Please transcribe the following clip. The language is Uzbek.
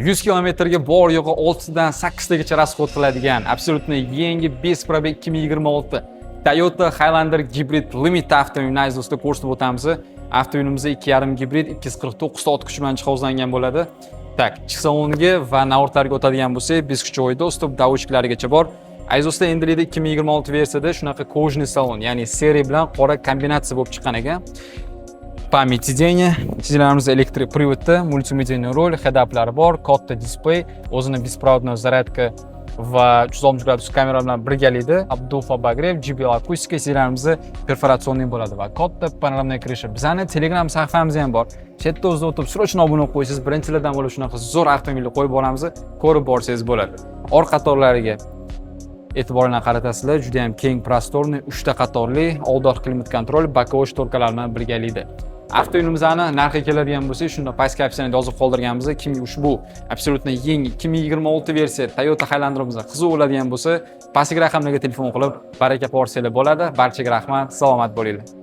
100 kilometrga bor yo'g'i 6 dan 8 tagacha расход qiladigan absolutno yangi best probeg 2026 Toyota Highlander Hybrid Limit avtomobilini do'stlar ko'rsatib o'tamiz. Avtomobilimiz 2.5 gibrid 249 ta ot kuchi bilan jihozlangan bo'ladi. Tak, ichki saloniga va navorlarga o'tadigan bo'lsak, beskich joyi do'stlar, davotchiklarigacha bor. Do'stlar, endilikda 2026 versiyada shunaqa kojniy salon, ya'ni seriya bilan qora kombinatsiya bo'lib chiqqan ekan. Pamять сиденья, sиденьlarimiz elektrik privodda, multimediya rol, head-uplari bor, katta displey, o'zini беспроводной zaryadka va 360 gradus kamera bilan birgalikda obduf obogrev, JBL akustika, sidеньlarimiz perforatsionniy bo'ladi va katta panoramniy krasha. Bizning Telegram sahifamiz ham bor. Chetda o'zida o'tib, srochno obuna bo'lib qo'ysangiz, birinchilardan bo'lib shunaqa zo'r avtomobilni qo'yib boramiz, ko'rib borsangiz bo'ladi. Orqa qatorlariga e'tiborini qaratasizlar, juda ham keng prostorni 3 ta qatorli old-orqa klimat kontrol, bokovoy shtorkalar bilan birgalikda. Avtomobilimizni narxi keladigan bo'lsa, shunda pastki opsiyani yozib qoldirganmiz. Kim ushbu absolutno yangi 2026 versiya Toyota Highlanderimizni qiziq bo'ladigan bo'lsa, pastki raqamlarga telefon qilib, baraka ko'rsanglar bo'ladi. Barchaga rahmat, salomat bo'linglar.